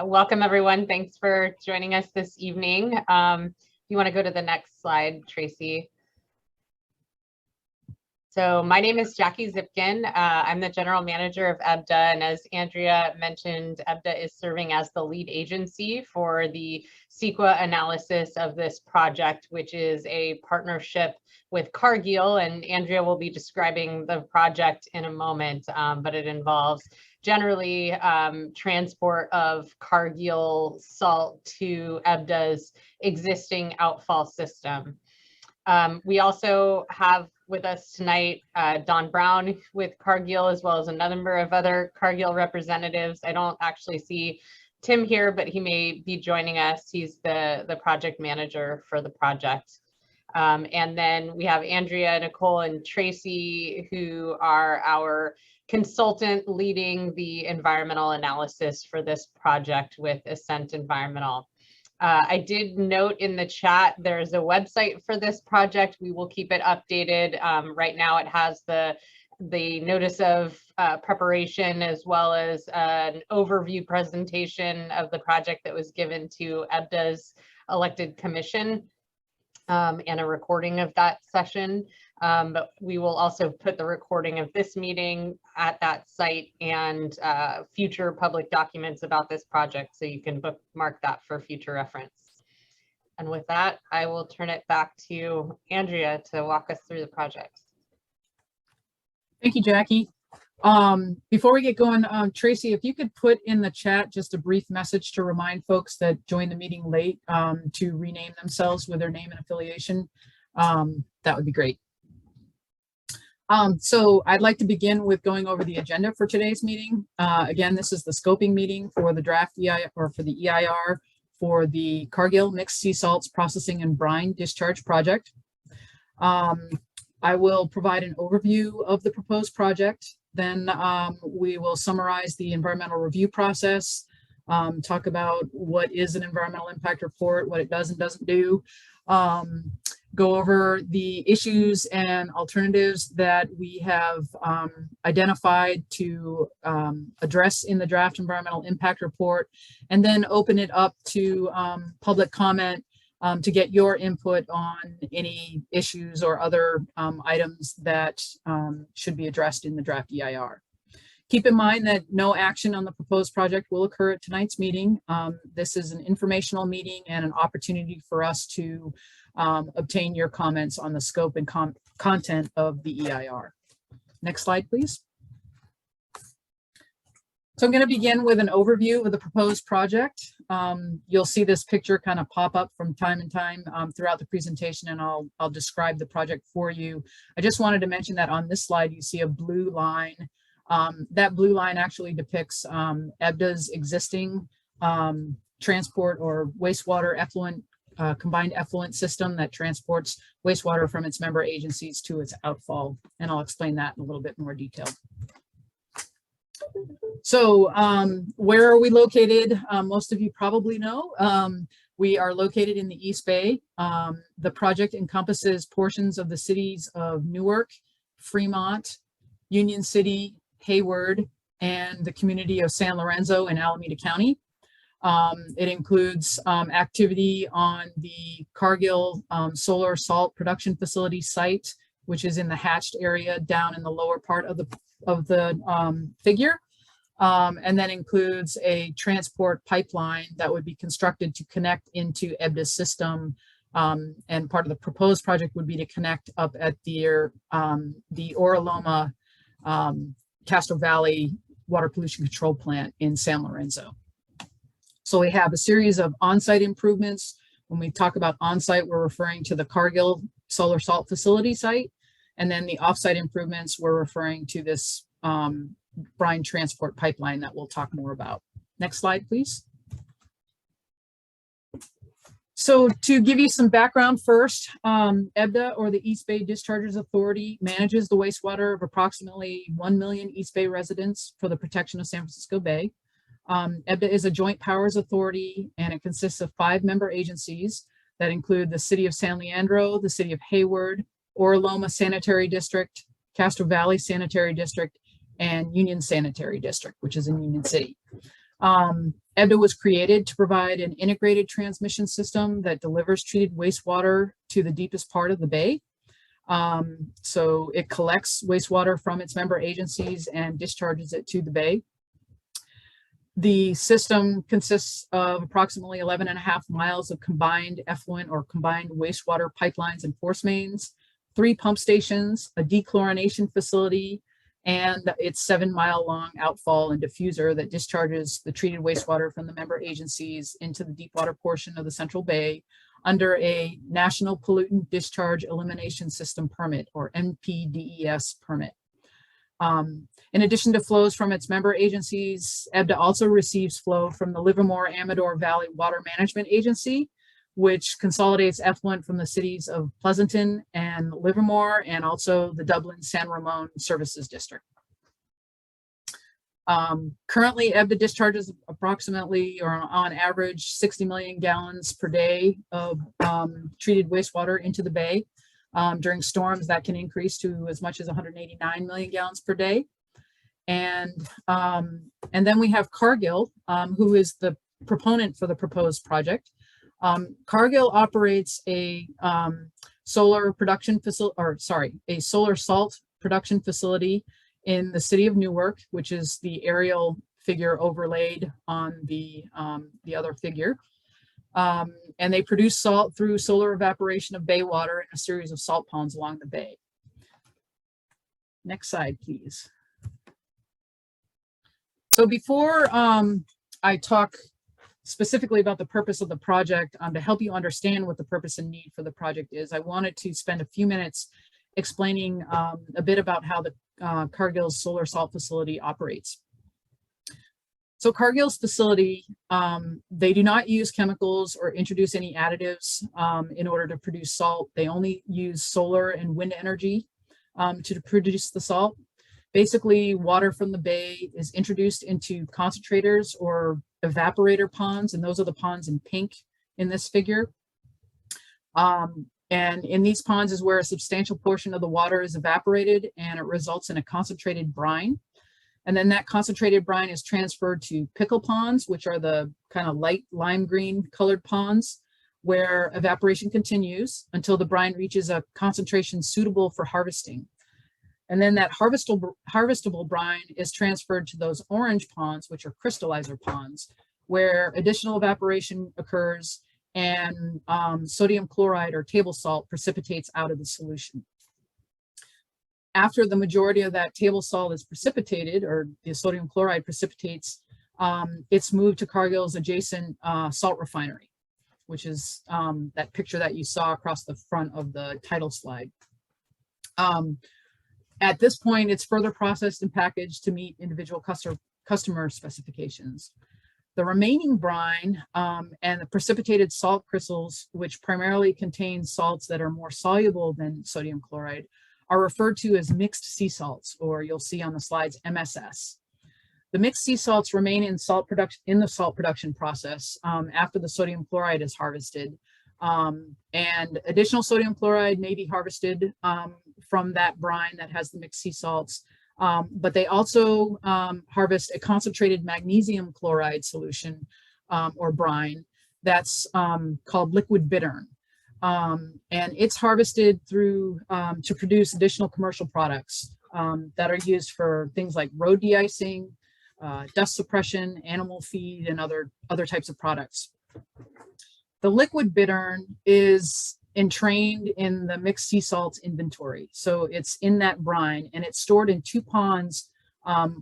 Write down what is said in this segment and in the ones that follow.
Welcome everyone. Thanks for joining us this evening. If you want to go to the next slide, Tracy. So my name is Jackie Zipkin. I'm the general manager of EBDA, and as Andrea mentioned, EBDA is serving as the lead agency for the CEQA analysis of this project, which is a partnership with Cargill, and Andrea will be describing the project in a moment, but it involves generally transport of Cargill salt to EBDA's existing outfall system. We also have with us tonight Don Brown with Cargill, as well as a number of other Cargill representatives. I don't actually see Tim here, but he may be joining us. He's the project manager for the project. And then we have Andrea, Nicole, and Tracy, who are our consultant leading the environmental analysis for this project with Ascent Environmental. I did note in the chat, there's a website for this project. We will keep it updated. Right now it has the notice of preparation, as well as an overview presentation of the project that was given to EBDA's elected commission, and a recording of that session. But we will also put the recording of this meeting at that site and future public documents about this project, so you can bookmark that for future reference. And with that, I will turn it back to Andrea to walk us through the project. Thank you, Jackie. Before we get going, Tracy, if you could put in the chat just a brief message to remind folks that joined the meeting late to rename themselves with their name and affiliation, that would be great. So I'd like to begin with going over the agenda for today's meeting. Again, this is the scoping meeting for the draft EIR, or for the EIR for the Cargill Mixed Sea Salts Processing and Brine Discharge Project. I will provide an overview of the proposed project. Then we will summarize the environmental review process, talk about what is an environmental impact report, what it does and doesn't do, go over the issues and alternatives that we have identified to address in the draft environmental impact report, and then open it up to public comment to get your input on any issues or other items that should be addressed in the draft EIR. Keep in mind that no action on the proposed project will occur at tonight's meeting. This is an informational meeting and an opportunity for us to obtain your comments on the scope and content of the EIR. Next slide, please. So I'm going to begin with an overview of the proposed project. You'll see this picture kind of pop up from time to time throughout the presentation, and I'll describe the project for you. I just wanted to mention that on this slide, you see a blue line. That blue line actually depicts EBDA's existing transport or wastewater effluent, combined effluent system that transports wastewater from its member agencies to its outfall. And I'll explain that in a little bit more detail. So where are we located? Most of you probably know. We are located in the East Bay. The project encompasses portions of the cities of Newark, Fremont, Union City, Hayward, and the community of San Lorenzo in Alameda County. It includes activity on the Cargill solar salt production facility site, which is in the hatched area down in the lower part of the figure. And then includes a transport pipeline that would be constructed to connect into EBDA's system. And part of the proposed project would be to connect up at the Oraloma Castro Valley Water Pollution Control Plant in San Lorenzo. So we have a series of on-site improvements. When we talk about on-site, we're referring to the Cargill solar salt facility site. And then the off-site improvements, we're referring to this brine transport pipeline that we'll talk more about. Next slide, please. So to give you some background first, EBDA, or the East Bay Discharges Authority, manages the wastewater of approximately 1 million East Bay residents for the protection of San Francisco Bay. EBDA is a joint powers authority, and it consists of 5 member agencies that include the City of San Leandro, the City of Hayward, Oraloma Sanitary District, Castro Valley Sanitary District, and Union Sanitary District, which is in Union City. EBDA was created to provide an integrated transmission system that delivers treated wastewater to the deepest part of the bay. So it collects wastewater from its member agencies and discharges it to the bay. The system consists of approximately 11.5 miles of combined effluent or combined wastewater pipelines and force mains, 3 pump stations, a dechlorination facility, and its 7-mile long outfall and diffuser that discharges the treated wastewater from the member agencies into the deep water portion of the Central Bay under a National Pollutant Discharge Elimination System permit, or NPDES permit. In addition to flows from its member agencies, EBDA also receives flow from the Livermore-Amador Valley Water Management Agency, which consolidates effluent from the cities of Pleasanton and Livermore, and also the Dublin-San Ramon Services District. Currently, EBDA discharges approximately, or on average, 60 million gallons per day of treated wastewater into the bay. During storms, that can increase to as much as 189 million gallons per day. And then we have Cargill, who is the proponent for the proposed project. Cargill operates a solar production facility, or sorry, a solar salt production facility in the city of Newark, which is the aerial figure overlaid on the other figure. And they produce salt through solar evaporation of bay water in a series of salt ponds along the bay. Next slide, please. So before I talk specifically about the purpose of the project, to help you understand what the purpose and need for the project is, I wanted to spend a few minutes explaining a bit about how the Cargill's solar salt facility operates. So Cargill's facility, they do not use chemicals or introduce any additives in order to produce salt. They only use solar and wind energy to produce the salt. Basically, water from the bay is introduced into concentrators or evaporator ponds, and those are the ponds in pink in this figure. And in these ponds is where a substantial portion of the water is evaporated, and it results in a concentrated brine. And then that concentrated brine is transferred to pickle ponds, which are the kind of light lime green colored ponds, where evaporation continues until the brine reaches a concentration suitable for harvesting. And then that harvestable brine is transferred to those orange ponds, which are crystallizer ponds, where additional evaporation occurs and sodium chloride or table salt precipitates out of the solution. After the majority of that table salt is precipitated, or the sodium chloride precipitates, it's moved to Cargill's adjacent salt refinery, which is that picture that you saw across the front of the title slide. At this point, it's further processed and packaged to meet individual customer specifications. The remaining brine and the precipitated salt crystals, which primarily contain salts that are more soluble than sodium chloride, are referred to as mixed sea salts, or you'll see on the slides MSS. The mixed sea salts remain in the salt production process after the sodium chloride is harvested. And additional sodium chloride may be harvested from that brine that has the mixed sea salts, but they also harvest a concentrated magnesium chloride solution or brine that's called liquid bittern. And it's harvested through to produce additional commercial products that are used for things like road de-icing, dust suppression, animal feed, and other types of products. The liquid bittern is entrained in the mixed sea salts inventory. So it's in that brine, and it's stored in 2 ponds,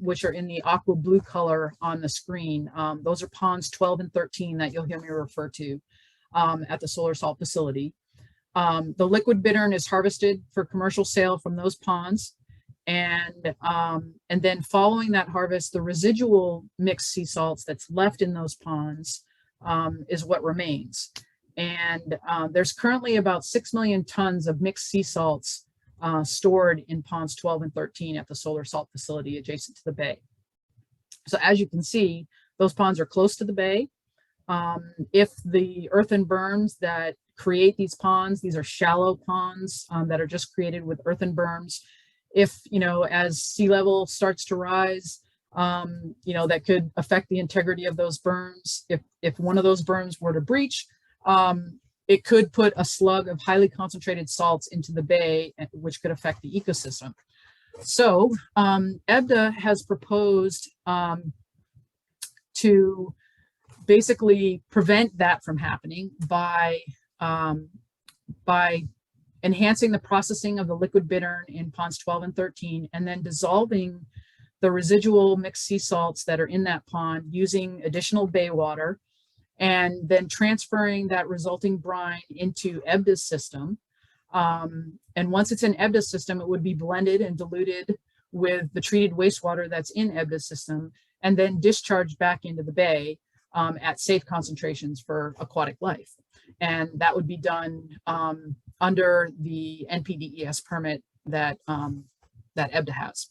which are in the aqua blue color on the screen. Those are ponds 12 and 13 that you'll hear me refer to at the solar salt facility. The liquid bittern is harvested for commercial sale from those ponds. And then following that harvest, the residual mixed sea salts that's left in those ponds is what remains. And there's currently about 6 million tons of mixed sea salts stored in ponds 12 and 13 at the solar salt facility adjacent to the bay. So as you can see, those ponds are close to the bay. If the earthen berms that create these ponds, these are shallow ponds that are just created with earthen berms. If, as sea level starts to rise, you know, that could affect the integrity of those berms. If one of those berms were to breach, it could put a slug of highly concentrated salts into the bay, which could affect the ecosystem. So EBDA has proposed to basically prevent that from happening by enhancing the processing of the liquid bittern in ponds 12 and 13, and then dissolving the residual mixed sea salts that are in that pond using additional bay water, and then transferring that resulting brine into EBDA's system. And once it's in EBDA's system, it would be blended and diluted with the treated wastewater that's in EBDA's system, and then discharged back into the bay at safe concentrations for aquatic life. And that would be done under the NPDES permit that, that EBDA has.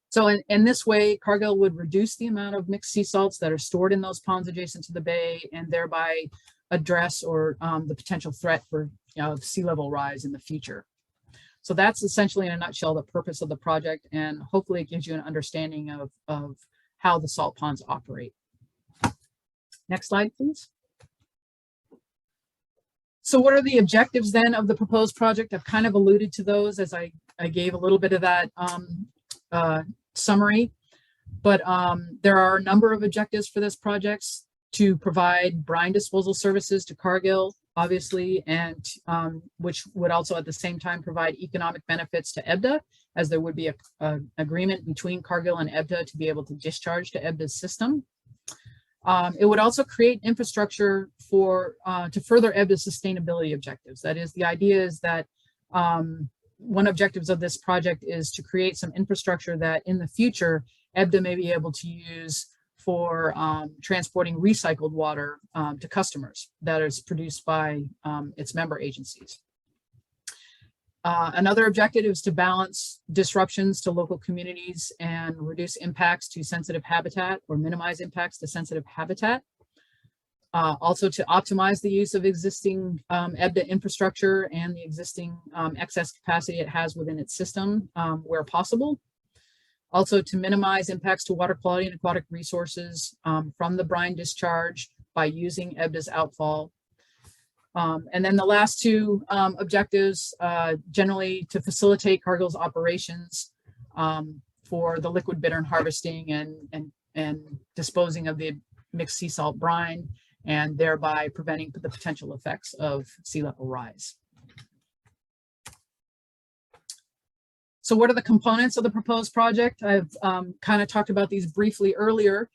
So in this way, Cargill would reduce the amount of mixed sea salts that are stored in those ponds adjacent to the bay, and thereby address or the potential threat for sea level rise in the future. So that's essentially, in a nutshell, the purpose of the project, and hopefully it gives you an understanding of how the salt ponds operate. Next slide, please. So what are the objectives then of the proposed project? I've kind of alluded to those as I gave a little bit of that summary, but there are a number of objectives for this project: to provide brine disposal services to Cargill, obviously, and which would also at the same time provide economic benefits to EBDA, as there would be a agreement between Cargill and EBDA to be able to discharge to EBDA's system. It would also create infrastructure for to further EBDA's sustainability objectives. That is, the idea is that one objectives of this project is to create some infrastructure that in the future EBDA may be able to use for transporting recycled water to customers that is produced by its member agencies. Another objective is to balance disruptions to local communities and reduce impacts to sensitive habitat, or minimize impacts to sensitive habitat. Also to optimize the use of existing EBDA infrastructure and the existing excess capacity it has within its system where possible. Also to minimize impacts to water quality and aquatic resources from the brine discharge by using EBDA's outfall. And then the last two objectives, generally to facilitate Cargill's operations for the liquid bittern harvesting and disposing of the mixed sea salt brine, and thereby preventing the potential effects of sea level rise. So what are the components of the proposed project? I've kind of talked about these briefly earlier.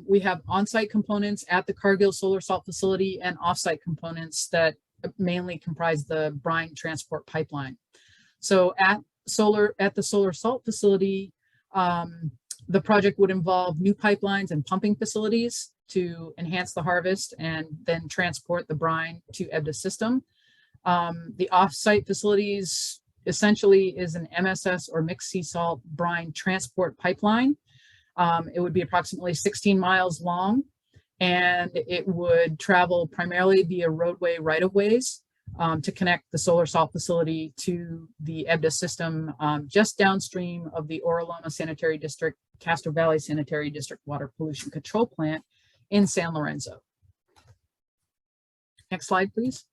We have on-site components at the Cargill solar salt facility and off-site components that mainly comprise the brine transport pipeline. So at the solar salt facility, the project would involve new pipelines and pumping facilities to enhance the harvest and then transport the brine to EBDA system. The off-site facilities essentially is an MSS, or mixed sea salt brine transport pipeline. It would be approximately 16 miles long, and it would travel primarily via roadway right-of-ways to connect the solar salt facility to the EBDA system just downstream of the Oraloma Sanitary District, Castro Valley Sanitary District Water Pollution Control Plant in San Lorenzo. Next slide, please.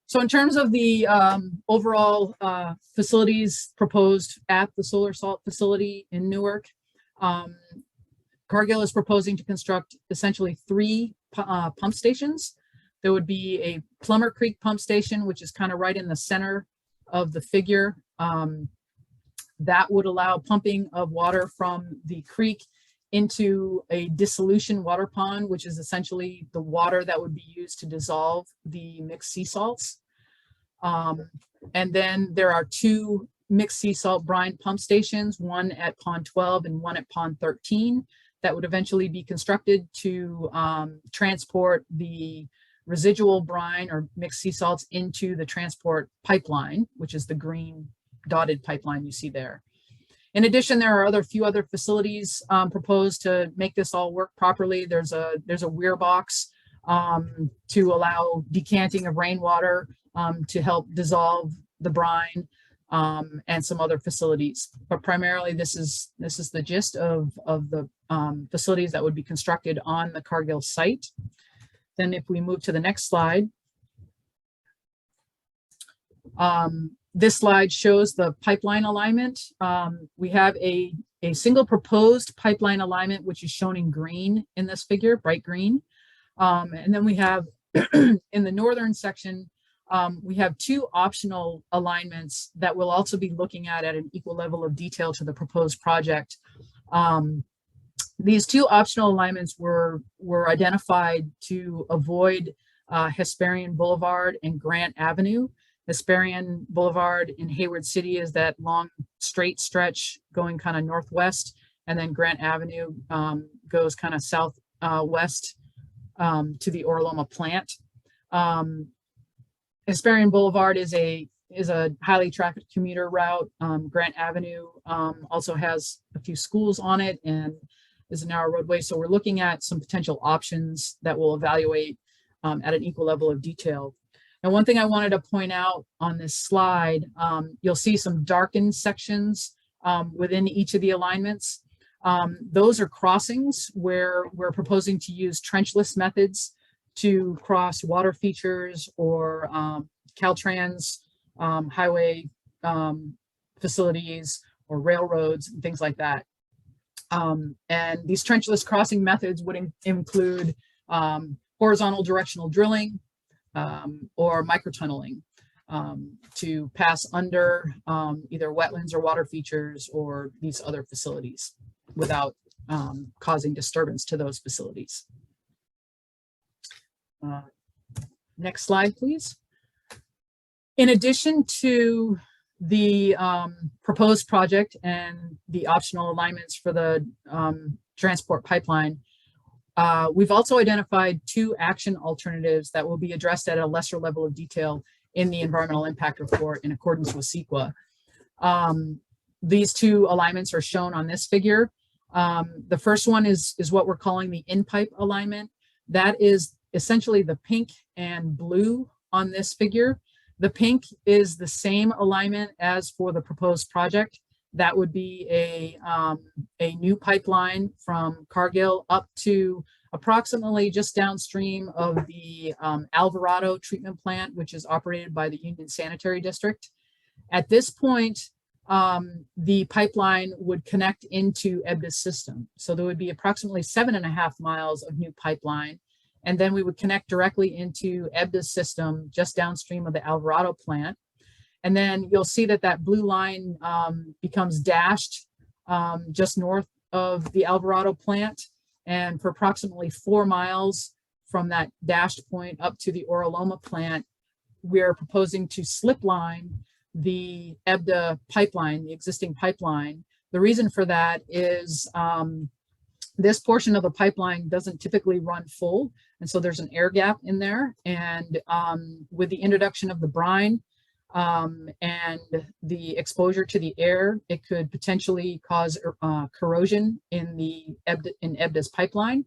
So in terms of the overall facilities proposed at the solar salt facility in Newark, Cargill is proposing to construct essentially 3 pump stations. There would be a Plummer Creek pump station, which is kind of right in the center of the figure. That would allow pumping of water from the creek into a dissolution water pond, which is essentially the water that would be used to dissolve the mixed sea salts. And then there are 2 mixed sea salt brine pump stations, one at pond 12 and one at pond 13, that would eventually be constructed to transport the residual brine or mixed sea salts into the transport pipeline, which is the green dotted pipeline you see there. In addition, there are few other facilities proposed to make this all work properly. There's a weir box to allow decanting of rainwater to help dissolve the brine. and some other facilities. But primarily, this is the gist of the facilities that would be constructed on the Cargill site. Then if we move to the next slide, this slide shows the pipeline alignment. We have a single proposed pipeline alignment, which is shown in green in this figure, bright green. And then we have in the northern section, we have two optional alignments that we'll also be looking at an equal level of detail to the proposed project. These two optional alignments were identified to avoid Hesperian Boulevard and Grant Avenue. Hesperian Boulevard in Hayward City is that long straight stretch going kind of northwest, and then Grant Avenue goes kind of southwest to the Orloma plant. Hesperian Boulevard is a highly trafficked commuter route. Grant Avenue also has a few schools on it and is a narrow roadway. So we're looking at some potential options that we'll evaluate at an equal level of detail. And one thing I wanted to point out on this slide, you'll see some darkened sections within each of the alignments. Those are crossings where we're proposing to use trenchless methods to cross water features or Caltrans highway facilities or railroads and things like that. And these trenchless crossing methods would include horizontal directional drilling or microtunneling to pass under either wetlands or water features or these other facilities without causing disturbance to those facilities. Next slide, please. In addition to the proposed project and the optional alignments for the transport pipeline, we've also identified two action alternatives that will be addressed at a lesser level of detail in the environmental impact report in accordance with CEQA. These two alignments are shown on this figure. The first one is what we're calling the in-pipe alignment. That is essentially the pink and blue on this figure. The pink is the same alignment as for the proposed project. That would be a new pipeline from Cargill up to approximately just downstream of the Alvarado treatment plant, which is operated by the Union Sanitary District. At this point, the pipeline would connect into EBDA's system. So there would be approximately 7.5 miles of new pipeline. And then we would connect directly into EBDA's system just downstream of the Alvarado plant. And then you'll see that that blue line becomes dashed just north of the Alvarado plant. And for approximately 4 miles from that dashed point up to the Orloma plant, we're proposing to slip line the EBDA pipeline, the existing pipeline. The reason for that is this portion of the pipeline doesn't typically run full. And so there's an air gap in there. And with the introduction of the brine and the exposure to the air, it could potentially cause corrosion in EBDA's pipeline.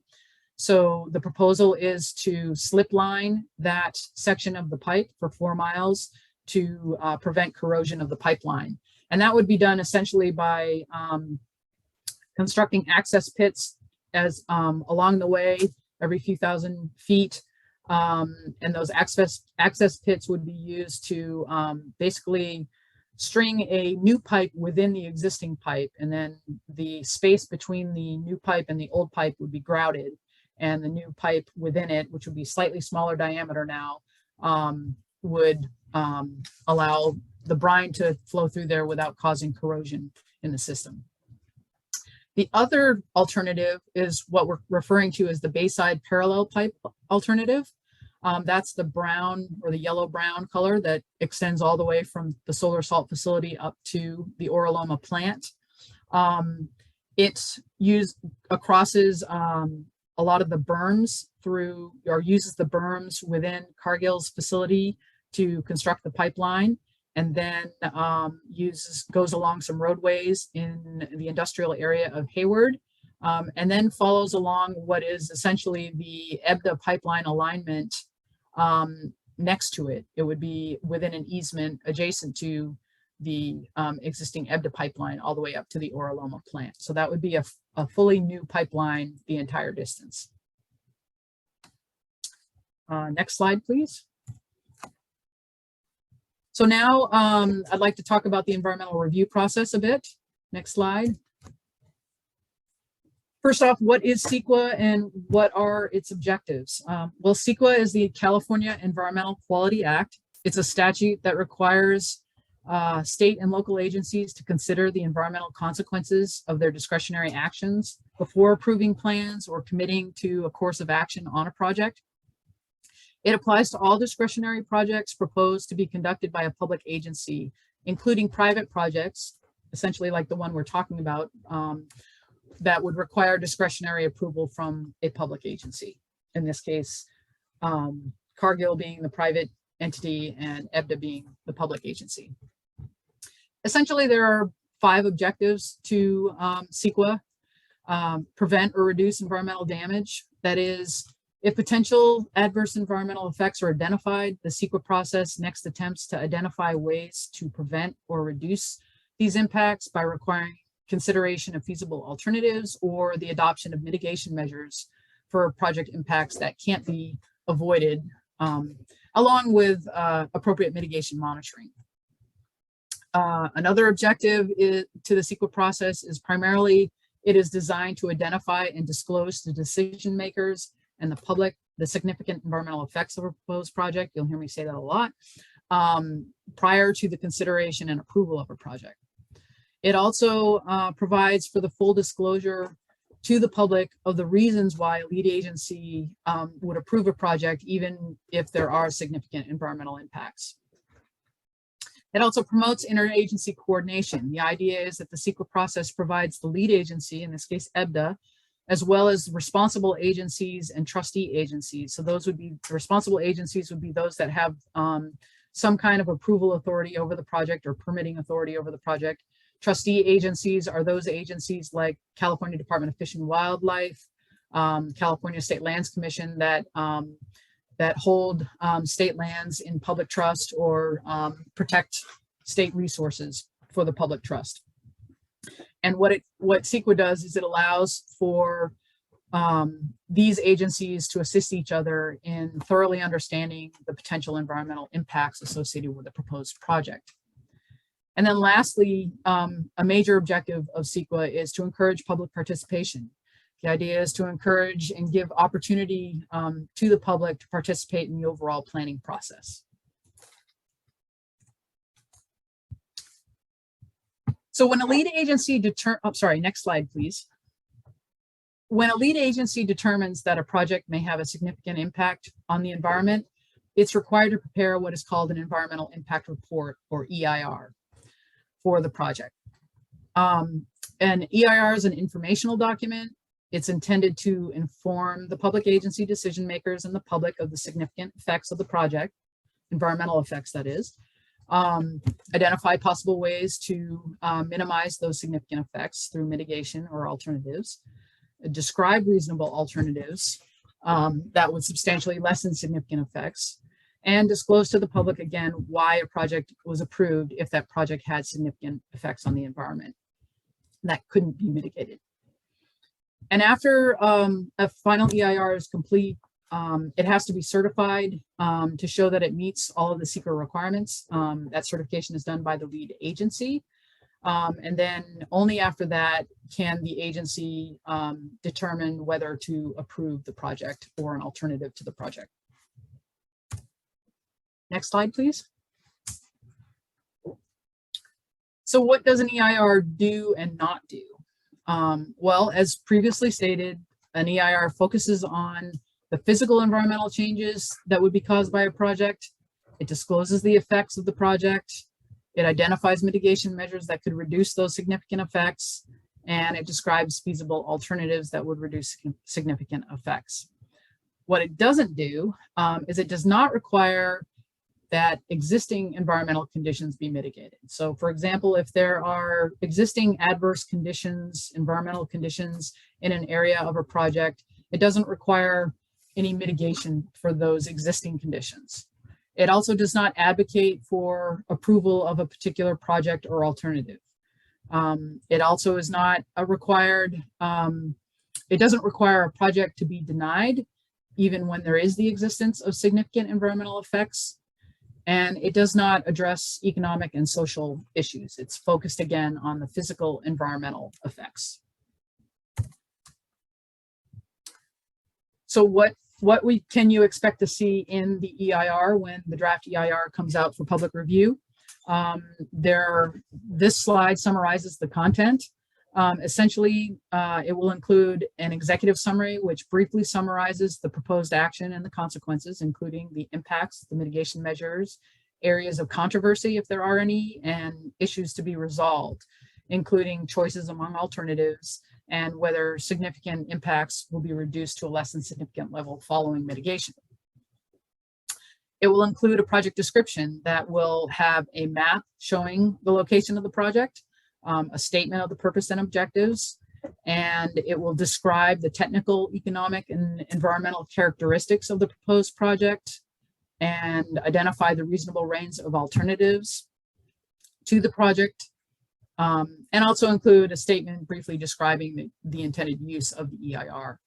So the proposal is to slip line that section of the pipe for 4 miles to prevent corrosion of the pipeline. And that would be done essentially by constructing access pits as along the way every few thousand feet. And those access pits would be used to basically string a new pipe within the existing pipe. And then the space between the new pipe and the old pipe would be grouted. And the new pipe within it, which would be slightly smaller diameter now, would allow the brine to flow through there without causing corrosion in the system. The other alternative is what we're referring to as the Bayside parallel pipe alternative. That's the brown or the yellow-brown color that extends all the way from the solar salt facility up to the Orloma plant. It crosses a lot of the berms through, or uses the berms within Cargill's facility to construct the pipeline, and then goes along some roadways in the industrial area of Hayward, and then follows along what is essentially the EBDA pipeline alignment next to it. It would be within an easement adjacent to the existing EBDA pipeline all the way up to the Oraloma plant. So that would be a fully new pipeline the entire distance. Next slide, please. So now I'd like to talk about the environmental review process a bit. Next slide. First off, what is CEQA and what are its objectives? Well, CEQA is the California Environmental Quality Act. It's a statute that requires state and local agencies to consider the environmental consequences of their discretionary actions before approving plans or committing to a course of action on a project. It applies to all discretionary projects proposed to be conducted by a public agency, including private projects, essentially like the one we're talking about, that would require discretionary approval from a public agency. In this case, Cargill being the private entity and EBDA being the public agency. Essentially, there are 5 objectives to CEQA. Prevent or reduce environmental damage. That is, if potential adverse environmental effects are identified, the CEQA process next attempts to identify ways to prevent or reduce these impacts by requiring consideration of feasible alternatives or the adoption of mitigation measures for project impacts that can't be avoided, along with appropriate mitigation monitoring. Another objective to the CEQA process is primarily it is designed to identify and disclose to decision makers and the public the significant environmental effects of a proposed project. You'll hear me say that a lot, prior to the consideration and approval of a project. It also provides for the full disclosure to the public of the reasons why a lead agency would approve a project, even if there are significant environmental impacts. It also promotes interagency coordination. The idea is that the CEQA process provides the lead agency, in this case EBDA, as well as responsible agencies and trustee agencies. So those would be, the responsible agencies would be those that have some kind of approval authority over the project or permitting authority over the project. Trustee agencies are those agencies like California Department of Fish and Wildlife, California State Lands Commission that hold state lands in public trust or protect state resources for the public trust. And what CEQA does is it allows for these agencies to assist each other in thoroughly understanding the potential environmental impacts associated with the proposed project. And then lastly, a major objective of CEQA is to encourage public participation. The idea is to encourage and give opportunity to the public to participate in the overall planning process. So when a lead agency next slide, please. When a lead agency determines that a project may have a significant impact on the environment, it's required to prepare what is called an environmental impact report, or EIR, for the project. An EIR is an informational document. It's intended to inform the public agency decision makers and the public of the significant effects of the project, environmental effects that is, identify possible ways to minimize those significant effects through mitigation or alternatives, describe reasonable alternatives that would substantially lessen significant effects, and disclose to the public again why a project was approved if that project had significant effects on the environment that couldn't be mitigated. And after a final EIR is complete, it has to be certified to show that it meets all of the CEQA requirements. That certification is done by the lead agency. And then only after that can the agency determine whether to approve the project or an alternative to the project. Next slide, please. So what does an EIR do and not do? Well, as previously stated, an EIR focuses on the physical environmental changes that would be caused by a project. It discloses the effects of the project. It identifies mitigation measures that could reduce those significant effects, and it describes feasible alternatives that would reduce significant effects. What it doesn't do is it does not require that existing environmental conditions be mitigated. So for example, if there are existing adverse conditions, environmental conditions in an area of a project, it doesn't require any mitigation for those existing conditions. It also does not advocate for approval of a particular project or alternative. It also is not required, it doesn't require a project to be denied, even when there is the existence of significant environmental effects. And it does not address economic and social issues. It's focused again on the physical environmental effects. So what can you expect to see in the EIR when the draft EIR comes out for public review? This slide summarizes the content. Essentially, it will include an executive summary, which briefly summarizes the proposed action and the consequences, including the impacts, the mitigation measures, areas of controversy, if there are any, and issues to be resolved, including choices among alternatives and whether significant impacts will be reduced to a less than significant level following mitigation. It will include a project description that will have a map showing the location of the project, a statement of the purpose and objectives, and it will describe the technical, economic, and environmental characteristics of the proposed project and identify the reasonable range of alternatives to the project, and also include a statement briefly describing the intended use of the EIR.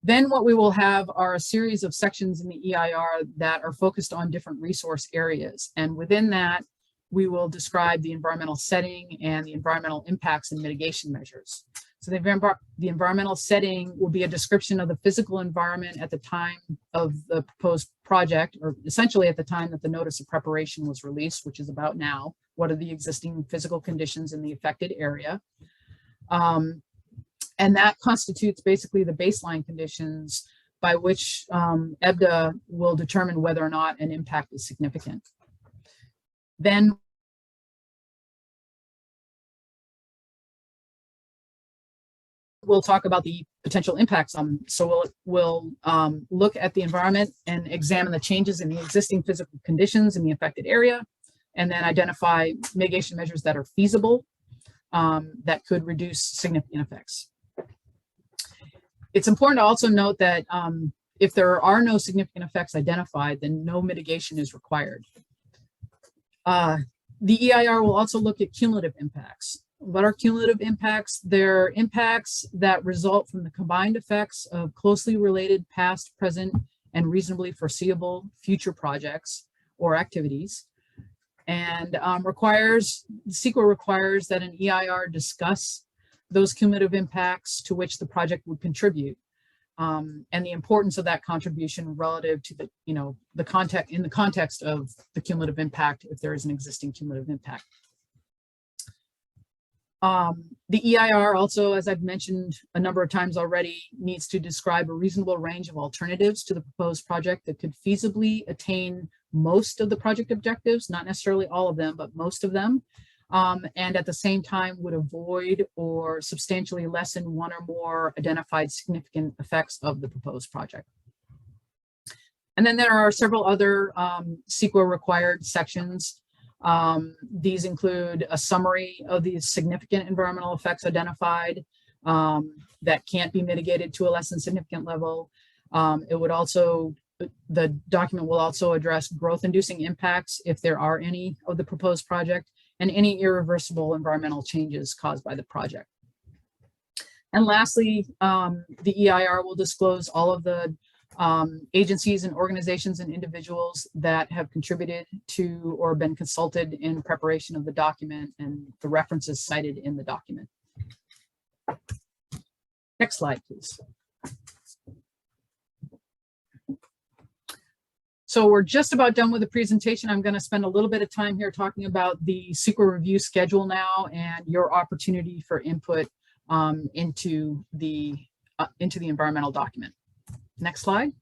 Then what we will have are a series of sections in the EIR that are focused on different resource areas. And within that, we will describe the environmental setting and the environmental impacts and mitigation measures. So the environmental setting will be a description of the physical environment at the time of the proposed project, or essentially at the time that the notice of preparation was released, which is about now. What are the existing physical conditions in the affected area? And that constitutes basically the baseline conditions by which EBDA will determine whether or not an impact is significant. Then we'll talk about the potential impacts. So we'll look at the environment and examine the changes in the existing physical conditions in the affected area, and then identify mitigation measures that are feasible that could reduce significant effects. It's important to also note that if there are no significant effects identified, then no mitigation is required. The EIR will also look at cumulative impacts. What are cumulative impacts? They're impacts that result from the combined effects of closely related past, present, and reasonably foreseeable future projects or activities. And CEQA requires that an EIR discuss those cumulative impacts to which the project would contribute, and the importance of that contribution relative to the context of the cumulative impact, if there is an existing cumulative impact. The EIR also, as I've mentioned a number of times already, needs to describe a reasonable range of alternatives to the proposed project that could feasibly attain most of the project objectives, not necessarily all of them, but most of them, and at the same time would avoid or substantially lessen one or more identified significant effects of the proposed project. And then there are several other CEQA required sections. These include a summary of the significant environmental effects identified that can't be mitigated to a less than significant level. The document will also address growth-inducing impacts, if there are any, of the proposed project, and any irreversible environmental changes caused by the project. And lastly, the EIR will disclose all of the agencies and organizations and individuals that have contributed to or been consulted in preparation of the document and the references cited in the document. Next slide, please. So we're just about done with the presentation. I'm going to spend a little bit of time here talking about the CEQA review schedule now and your opportunity for input into the environmental document. Next slide.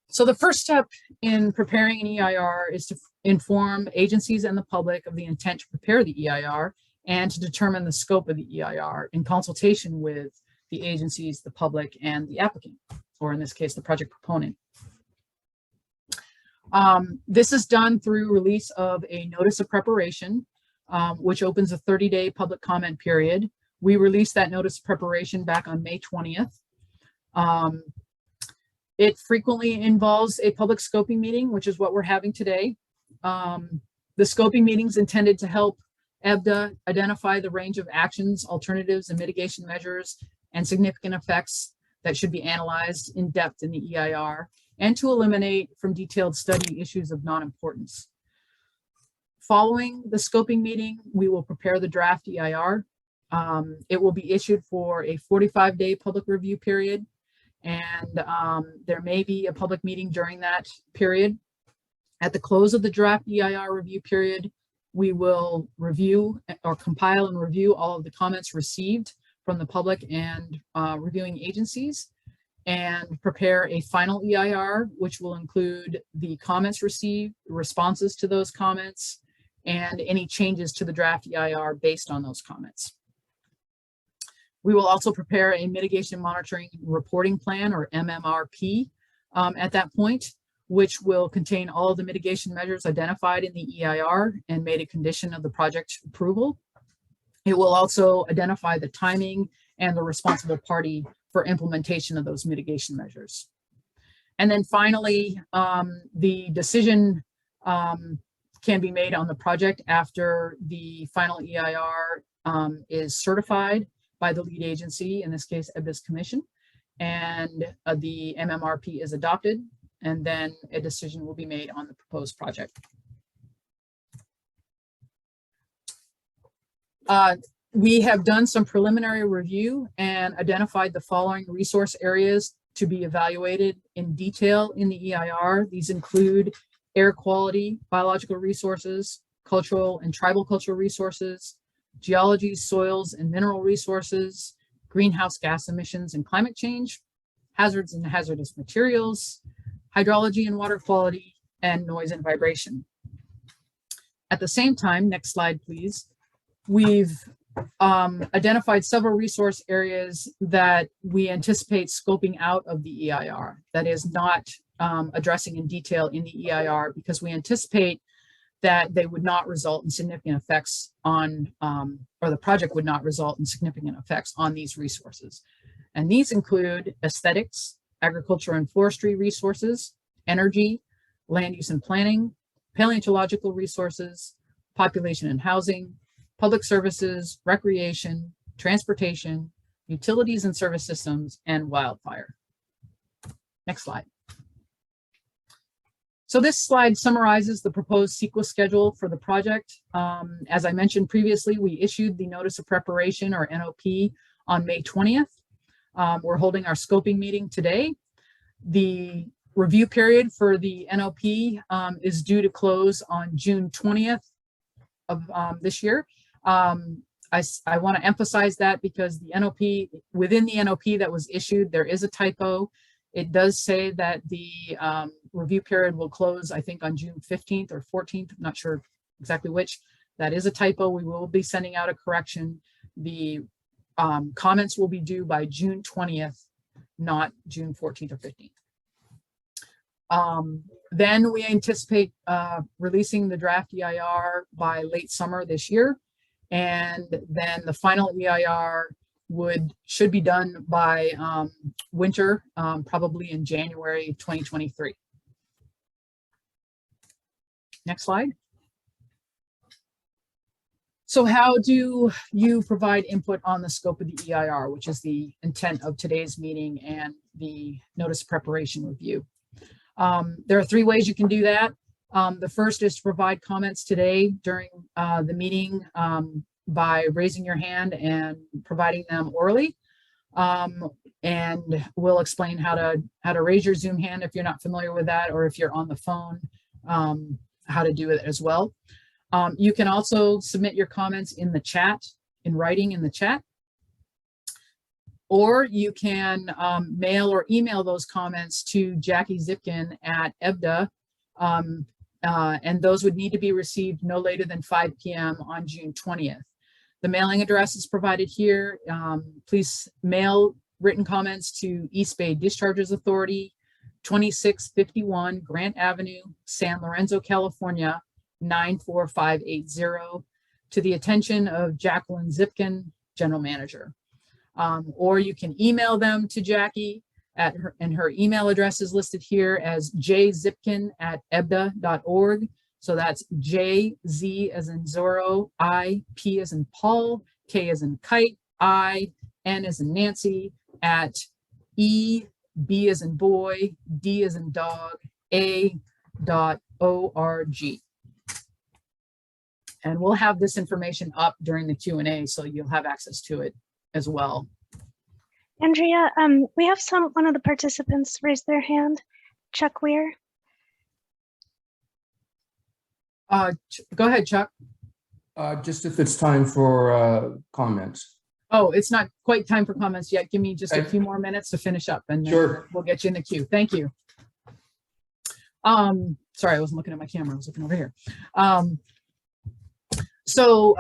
So the first step in preparing an EIR is to inform agencies and the public of the intent to prepare the EIR and to determine the scope of the EIR in consultation with the agencies, the public, and the applicant, or in this case, the project proponent. This is done through release of a notice of preparation, which opens a 30-day public comment period. We released that notice of preparation back on May 20th. It frequently involves a public scoping meeting, which is what we're having today. The scoping meeting is intended to help EBDA identify the range of actions, alternatives, and mitigation measures and significant effects that should be analyzed in depth in the EIR, and to eliminate from detailed study issues of non-importance. Following the scoping meeting, we will prepare the draft EIR. It will be issued for a 45-day public review period, and there may be a public meeting during that period. At the close of the draft EIR review period, we will review or compile and review all of the comments received from the public and reviewing agencies, and prepare a final EIR, which will include the comments received, responses to those comments, and any changes to the draft EIR based on those comments. We will also prepare a mitigation monitoring reporting plan, or MMRP, at that point, which will contain all of the mitigation measures identified in the EIR and made a condition of the project approval. It will also identify the timing and the responsible party for implementation of those mitigation measures. And then finally, the decision can be made on the project after the final EIR is certified by the lead agency, in this case, EBDA's commission, and the MMRP is adopted, and then a decision will be made on the proposed project. We have done some preliminary review and identified the following resource areas to be evaluated in detail in the EIR. These include air quality, biological resources, cultural and tribal cultural resources, geology, soils and mineral resources, greenhouse gas emissions and climate change, hazards and hazardous materials, hydrology and water quality, and noise and vibration. At the same time, next slide, please, we've identified several resource areas that we anticipate scoping out of the EIR, that is not addressing in detail in the EIR, because we anticipate that they would not result in significant effects on, or the project would not result in significant effects on these resources. And these include aesthetics, agriculture and forestry resources, energy, land use and planning, paleontological resources, population and housing, public services, recreation, transportation, utilities and service systems, and wildfire. Next slide. So this slide summarizes the proposed CEQA schedule for the project. As I mentioned previously, we issued the notice of preparation, or NOP, on May 20th. We're holding our scoping meeting today. The review period for the NOP is due to close on June 20th of this year. I want to emphasize that because the NOP, within the NOP that was issued, there is a typo. It does say that the review period will close, I think, on June 15th or 14th. I'm not sure exactly which. That is a typo. We will be sending out a correction. The comments will be due by June 20th, not June 14th or 15th. Then we anticipate releasing the draft EIR by late summer this year. And then the final EIR should be done by winter, probably in January 2023. Next slide. So how do you provide input on the scope of the EIR, which is the intent of today's meeting and the notice of preparation review? There are three ways you can do that. The first is to provide comments today during the meeting by raising your hand and providing them orally. And we'll explain how to raise your Zoom hand if you're not familiar with that, or if you're on the phone, how to do it as well. You can also submit your comments in the chat, in writing in the chat, or you can mail or email those comments to Jackie Zipkin at EBDA, and those would need to be received no later than 5 p.m. on June 20th. The mailing address is provided here. Please mail written comments to East Bay Discharges Authority, 2651 Grant Avenue, San Lorenzo, California, 94580, to the attention of Jacqueline Zipkin, General Manager. Or you can email them to Jackie and her email address is listed here as jzipkin@ebda.org. So that's JZ as in Zorro, IP as in Paul, K as in kite, N as in Nancy, at B as in boy, D as in dog, A.org. And we'll have this information up during the Q&A, so you'll have access to it as well. Andrea, we have one of the participants raise their hand. Chuck Weir. Go ahead, Chuck. Just if it's time for comments. Oh, it's not quite time for comments yet. Give me just a few more minutes to finish up, and then Sure. We'll get you in the queue. Thank you. Sorry, I wasn't looking at my camera. I was looking over here. So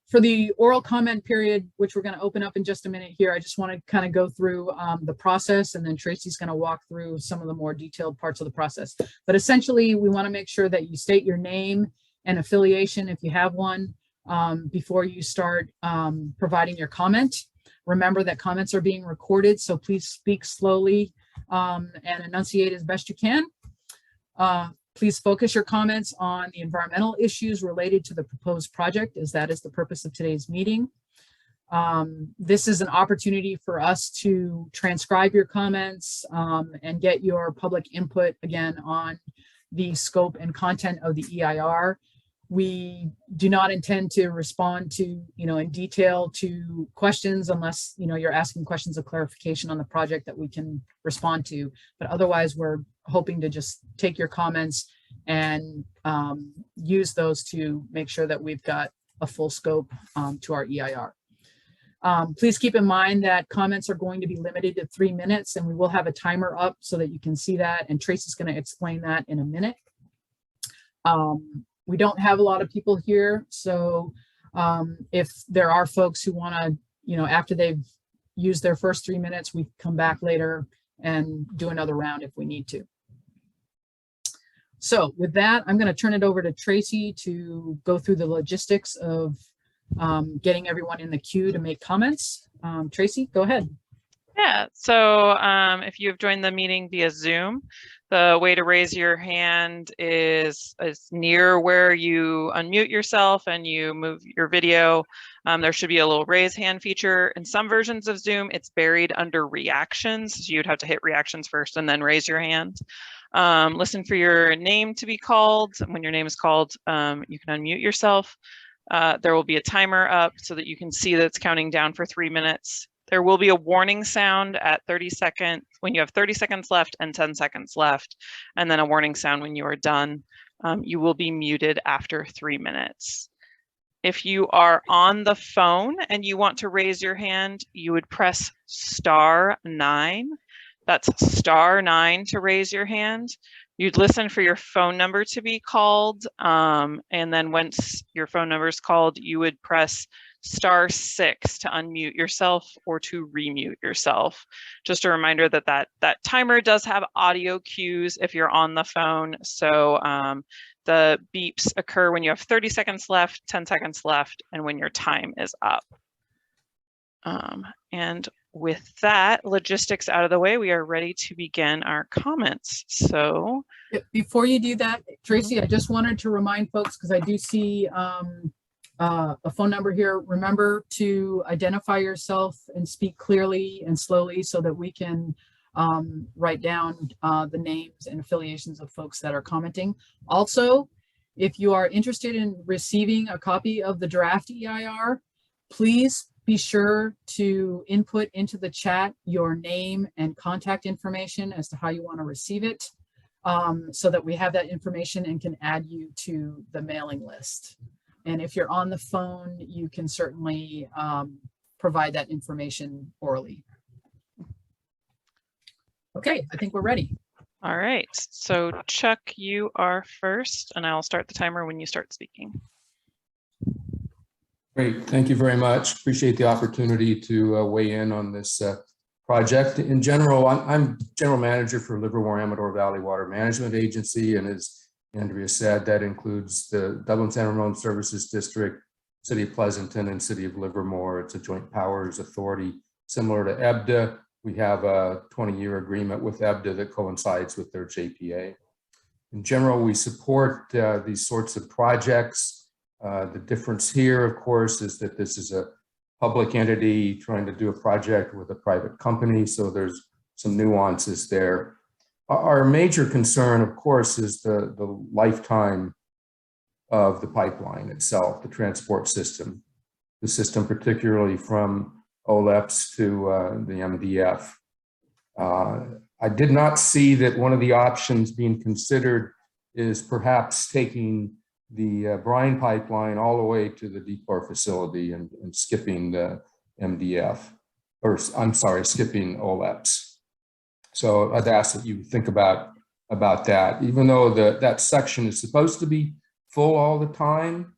for the oral comment period, which we're going to open up in just a minute here, I just want to kind of go through the process, and then Tracy's going to walk through some of the more detailed parts of the process. But essentially, we want to make sure that you state your name and affiliation, if you have one, before you start providing your comment. Remember that comments are being recorded, so please speak slowly and enunciate as best you can. Please focus your comments on the environmental issues related to the proposed project, as that is the purpose of today's meeting. This is an opportunity for us to transcribe your comments and get your public input again on the scope and content of the EIR. We do not intend to respond to, in detail to questions unless, you're asking questions of clarification on the project that we can respond to. But otherwise, we're hoping to just take your comments and use those to make sure that we've got a full scope to our EIR. Please keep in mind that comments are going to be limited to 3 minutes, and we will have a timer up so that you can see that. And Tracy's going to explain that in a minute. We don't have a lot of people here, so if there are folks who want to, after they've used their first 3 minutes, we come back later and do another round if we need to. So with that, I'm going to turn it over to Tracy to go through the logistics of getting everyone in the queue to make comments. Tracy, go ahead. Yeah, so if you've joined the meeting via Zoom, the way to raise your hand is near where you unmute yourself and you move your video. There should be a little raise hand feature. In some versions of Zoom, it's buried under reactions. So you'd have to hit reactions first and then raise your hand. Listen for your name to be called. When your name is called, you can unmute yourself. There will be a timer up so that you can see that it's counting down for 3 minutes. There will be a warning sound at 30 seconds when you have 30 seconds left and 10 seconds left, and then a warning sound when you are done. You will be muted after 3 minutes. If you are on the phone and you want to raise your hand, you would press *9. That's *9 to raise your hand. You'd listen for your phone number to be called, and then once your phone number is called, you would press *6 to unmute yourself or to remute yourself. Just a reminder that that timer does have audio cues if you're on the phone. So the beeps occur when you have 30 seconds left, 10 seconds left, and when your time is up. And with that logistics out of the way, we are ready to begin our comments. So before you do that, Tracy, I just wanted to remind folks, because I do see a phone number here. Remember to identify yourself and speak clearly and slowly so that we can write down the names and affiliations of folks that are commenting. Also, if you are interested in receiving a copy of the draft EIR, please be sure to input into the chat your name and contact information as to how you want to receive it, so that we have that information and can add you to the mailing list. And if you're on the phone, you can certainly provide that information orally. Okay, I think we're ready. all right, so Chuck, you are first, and I'll start the timer when you start speaking. Great, thank you very much. Appreciate the opportunity to weigh in on this project. In general, I'm General Manager for Livermore-Amador Valley Water Management Agency, and as Andrea said, that includes the Dublin-San Ramon Services District, City of Pleasanton, and City of Livermore. It's a joint powers authority similar to EBDA. we have a 20-year agreement with EBDA that coincides with their JPA. In general, we support these sorts of projects. The difference here, of course, is that this is a public entity trying to do a project with a private company, so there's some nuances there. Our major concern, of course, is the lifetime of the pipeline itself, the transport system, the system particularly from OLEPS to the MDF. I did not see that one of the options being considered is perhaps taking the brine pipeline all the way to the dechlor facility and skipping the MDF, or I'm sorry, skipping OLEPS. So I'd ask that you think about that. Even though that section is supposed to be full all the time,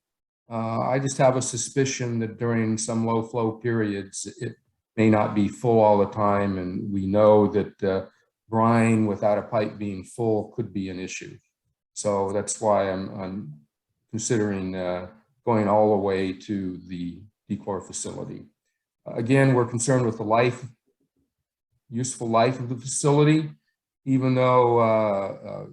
I just have a suspicion that during some low flow periods, it may not be full all the time. And we know that brine without a pipe being full could be an issue. So that's why I'm considering going all the way to the dechlor facility. Again, we're concerned with the useful life of the facility, even though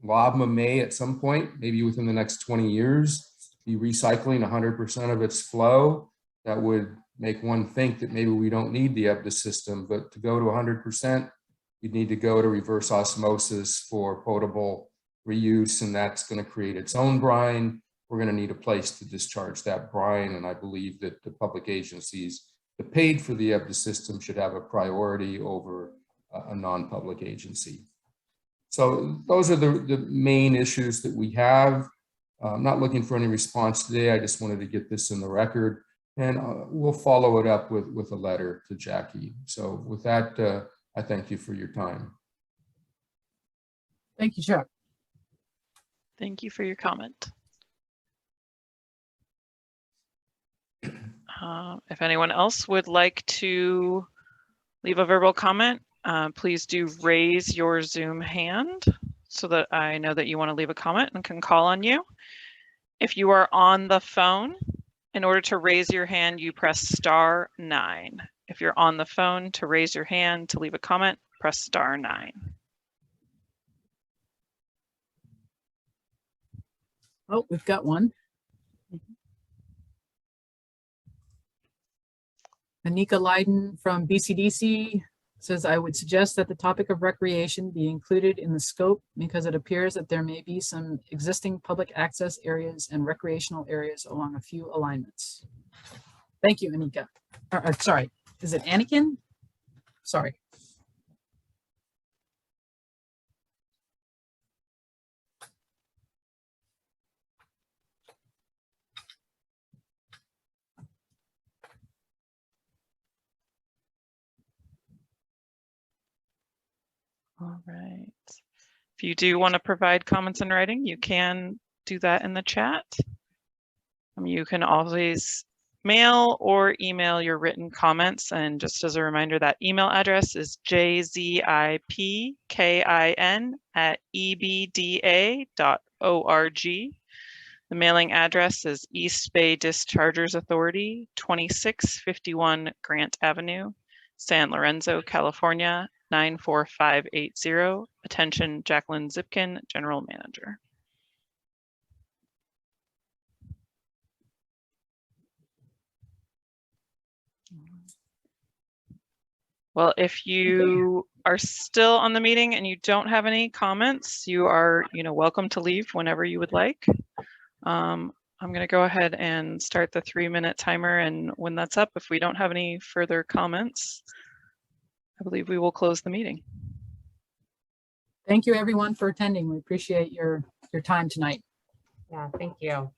LAVMA may at some point, maybe within the next 20 years, be recycling 100% of its flow. That would make one think that maybe we don't need the EBDA system, but to go to 100%, you'd need to go to reverse osmosis for potable reuse, and that's going to create its own brine. We're going to need a place to discharge that brine, and I believe that the public agencies that paid for the EBDA system should have a priority over a non-public agency. So those are the main issues that we have. I'm not looking for any response today. I just wanted to get this in the record, and we'll follow it up with a letter to Jackie. So with that, I thank you for your time. Thank you, Chuck. Thank you for your comment. If anyone else would like to leave a verbal comment, please do raise your Zoom hand so that I know that you want to leave a comment and can call on you. If you are on the phone, in order to raise your hand, you press *9. If you're on the phone, to raise your hand to leave a comment, press *9. Oh, we've got one. Anika Leiden from BCDC says, I would suggest that the topic of recreation be included in the scope because it appears that there may be some existing public access areas and recreational areas along a few alignments. Thank you, Anika. Sorry, is it Anakin? Sorry. All right. If you do want to provide comments in writing, you can do that in the chat. You can always mail or email your written comments. And just as a reminder, that email address is jzipkin@ebda.org. The mailing address is East Bay Dischargers Authority, 2651 Grant Avenue, San Lorenzo, California, 94580. Attention, Jacqueline Zipkin, General Manager. Well, if you are still on the meeting and you don't have any comments, you are, welcome to leave whenever you would like. I'm going to go ahead and start the 3-minute timer, and when that's up, if we don't have any further comments, I believe we will close the meeting. Thank you, everyone, for attending. We appreciate your time tonight. Yeah, thank you.